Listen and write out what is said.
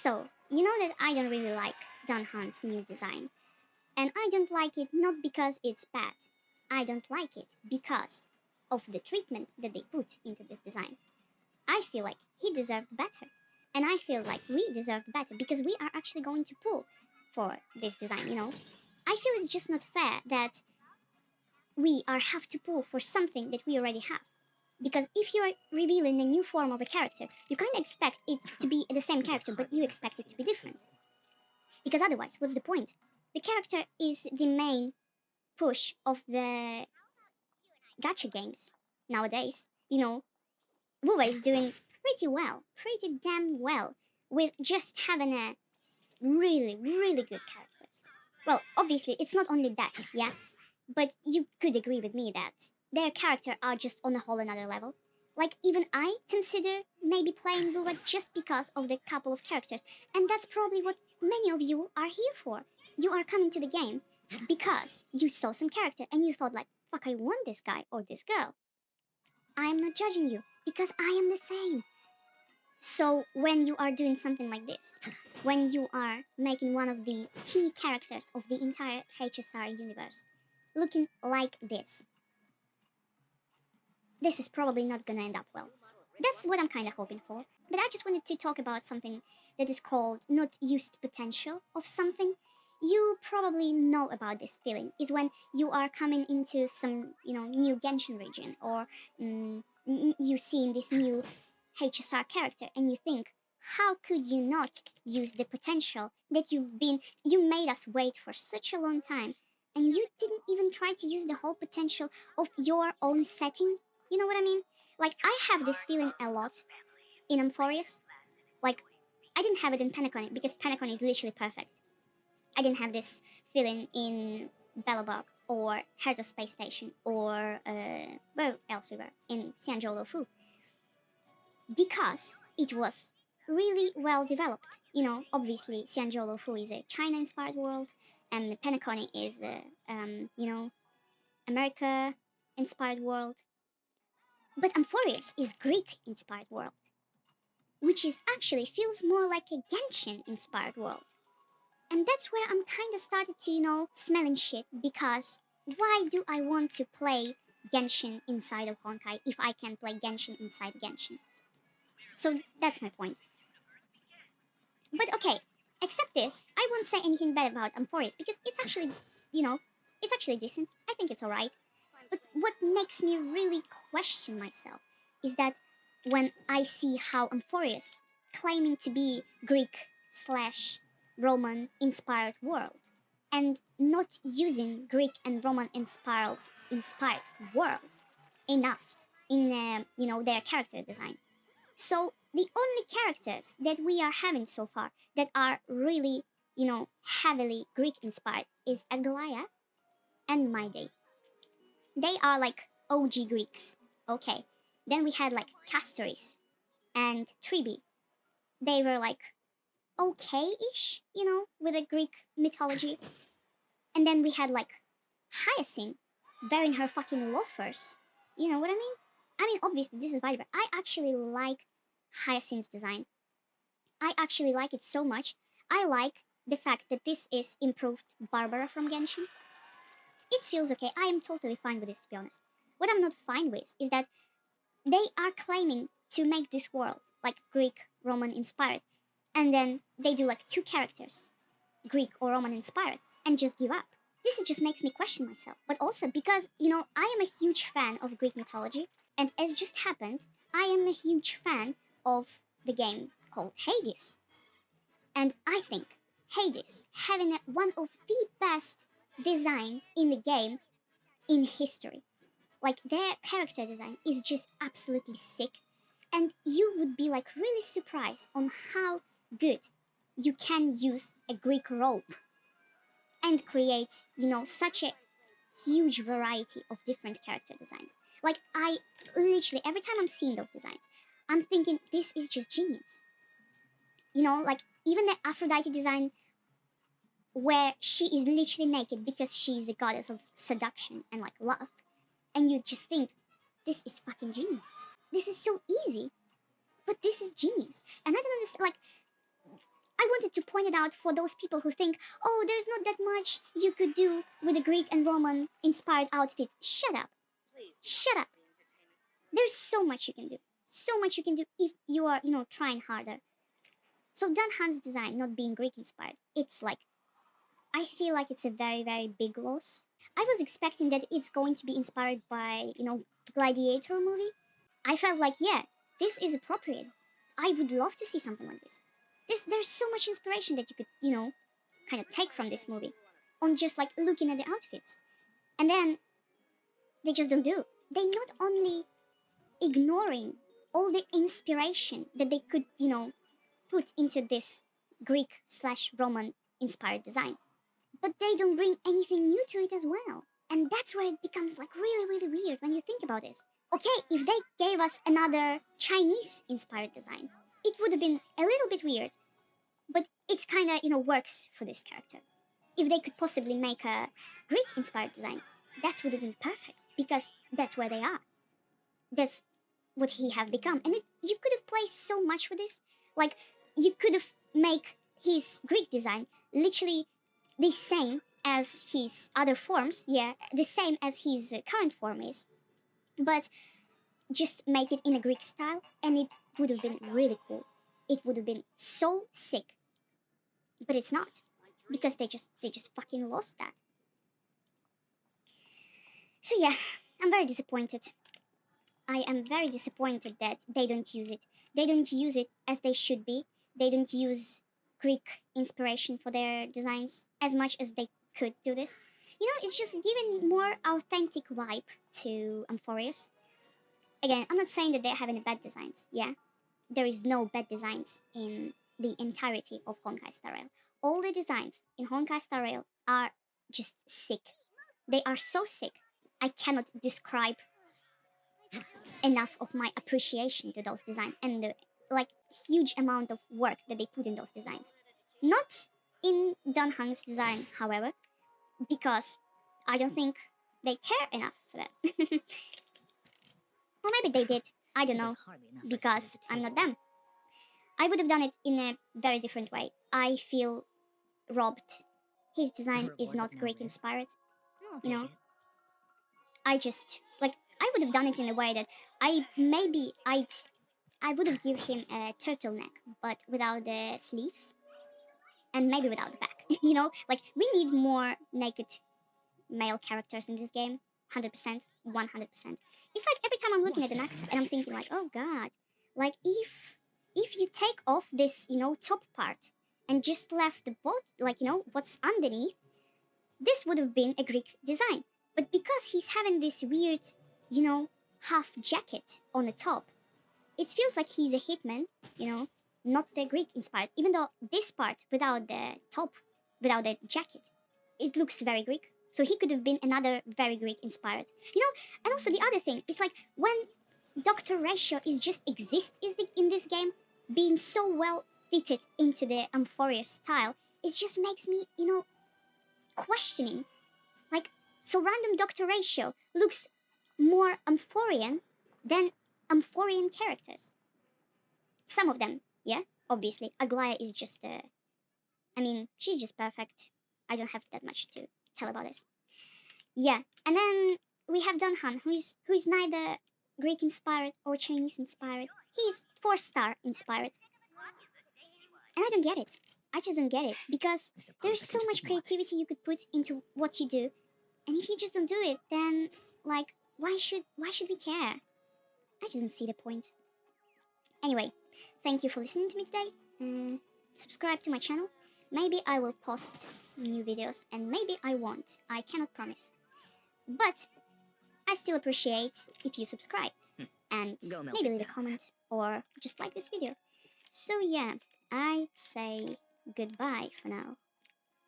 So, you know that I don't really like Dan Heng's new design. And I don't like it not because it's bad. I don't like it because of the treatment that they put into this design. I feel like he deserved better. And I feel like we deserved better because we are actually going to pull for this design. I feel it's just not fair that we are have to pull for something that we already have. Because if you are revealing a new form of a character, you can't expect it to be the same character, but you expect it to be different. Because otherwise, what's the point? The character is the main push of the gacha games nowadays. Wuwa is doing pretty well, pretty damn well, with just having a really, really good characters. Well, obviously, it's not only that, yeah, but you could agree with me that their character are just on a whole another level. Like, even I consider maybe playing Wuwa just because of the couple of characters, and that's probably what many of you are here for. You are coming to the game because you saw some character and you thought like, fuck, I want this guy or this girl. I am not judging you because I am the same. So when you are doing something like this, when you are making one of the key characters of the entire HSR universe looking like this is probably not gonna end up well. That's what I'm kind of hoping for. But I just wanted to talk about something that is called not used potential of something. You probably know about this feeling is when you are coming into some new Genshin region, or you see in this new HSR character and you think, how could you not use the potential that you made us wait for such a long time, and you didn't even try to use the whole potential of your own setting? You know what I mean? Like, I have this feeling a lot in Amphorius. Like, I didn't have it in Penacony because Penacony is literally perfect. I didn't have this feeling in Belobog or Herta Space Station or where else we were in Xianzhou Fu, because it was really well developed. Obviously Xianzhou Fu is a China-inspired world, and Penacony is a America-inspired world. But Amphorius is Greek-inspired world, which is actually feels more like a Genshin-inspired world. And that's where I'm kind of started to, smelling shit, because why do I want to play Genshin inside of Honkai if I can play Genshin inside Genshin? So that's my point. But okay, except this, I won't say anything bad about Amphorius because it's actually, it's actually decent. I think it's alright. But what makes me really question myself is that when I see how Amphorius, claiming to be Greek slash Roman inspired world, and not using Greek and Roman inspired world enough in their character design. So the only characters that we are having so far that are really, heavily Greek inspired is Aglaia and Maide. They are like OG Greeks. Okay. Then we had like Castoris and Tribi. They were like okay-ish, with a Greek mythology. And then we had like Hyacinth wearing her fucking loafers. You know what I mean? I mean, obviously this is Viper. I actually like Hyacinth's design. I actually like it so much. I like the fact that this is improved Barbara from Genshin. It feels okay. I am totally fine with this, to be honest. What I'm not fine with is that they are claiming to make this world like Greek, Roman inspired, and then they do like two characters, Greek or Roman inspired, and just give up. This just makes me question myself. But also because, I am a huge fan of Greek mythology, and as just happened, I am a huge fan of the game called Hades. And I think Hades having one of the best design in the game in history. Like, their character design is just absolutely sick, and you would be like really surprised on how good you can use a Greek rope and create, such a huge variety of different character designs. Like, I literally, every time I'm seeing those designs, I'm thinking this is just genius. Like, even the Aphrodite design where she is literally naked because she's a goddess of seduction and like love, and you just think this is fucking genius. This is so easy, but this is genius. And I don't understand, like, wanted to point it out for those people who think, oh, there's not that much you could do with a Greek and Roman inspired outfit. Shut up. Shut up. There's so much you can do. So much you can do if you are, trying harder. So Dan Heng's design not being Greek inspired, it's like, I feel like it's a very, very big loss. I was expecting that it's going to be inspired by, Gladiator movie. I felt like, yeah, this is appropriate. I would love to see something like this. There's so much inspiration that you could, kind of take from this movie on just like looking at the outfits. And then they just don't do. They not only ignoring all the inspiration that they could, put into this Greek slash Roman inspired design, but they don't bring anything new to it as well. And that's where it becomes like really, really weird when you think about this. Okay, if they gave us another Chinese inspired design, it would have been a little bit weird, but it's kind of, works for this character. If they could possibly make a Greek inspired design, that would have been perfect because that's where they are. That's what he have become. And you could have played so much with this. Like, you could have make his Greek design literally the same as his other forms, yeah, the same as his current form is, but just make it in a Greek style, and it would have been really cool. It would have been so sick, but it's not because they just fucking lost that. So yeah, I'm very disappointed. I am very disappointed that they don't use it. They don't use it as they should be. They don't use Greek inspiration for their designs as much as they could do this. It's just giving more authentic vibe to Amphorius. Again, I'm not saying that they're having bad designs. Yeah, there is no bad designs in the entirety of Honkai Star Rail. All the designs in Honkai Star Rail are just sick. They are so sick. I cannot describe enough of my appreciation to those designs and the huge amount of work that they put in those designs. Not in Dan Heng's design, however, because I don't think they care enough for that. Or maybe they did. I don't know, because I'm not them. I would have done it in a very different way. I feel robbed. His design is not Greek inspired. I just I would have done it in a way that I would have given him a turtleneck, but without the sleeves, and maybe without the back. We need more naked male characters in this game. 100%, 100%. It's like every time I'm looking at the Naxa and I'm thinking like, oh god, like if you take off this, top part and just left the boat, what's underneath, this would have been a Greek design. But because he's having this weird, half jacket on the top, it feels like he's a hitman, not the Greek inspired. Even though this part without the top, without the jacket, it looks very Greek. So he could have been another very Greek inspired. And also the other thing is like when Dr. Ratio is just exists in this game, being so well fitted into the Amphorius style, it just makes me, questioning. So random Dr. Ratio looks more Amphorian than Amphorian characters. Some of them, yeah, obviously. Aglaya is just, she's just perfect. I don't have that much to tell about this. Yeah, and then we have Dan Heng, who is neither Greek inspired or Chinese inspired. He's 4-star inspired. And I don't get it. I just don't get it because there's so much creativity you could put into what you do. And if you just don't do it, then why should we care? I just don't see the point. Anyway, thank you for listening to me today. Subscribe to my channel. Maybe I will post new videos and maybe I won't. I cannot promise. But I still appreciate if you subscribe and maybe leave a comment or just like this video. So yeah, I'd say goodbye for now.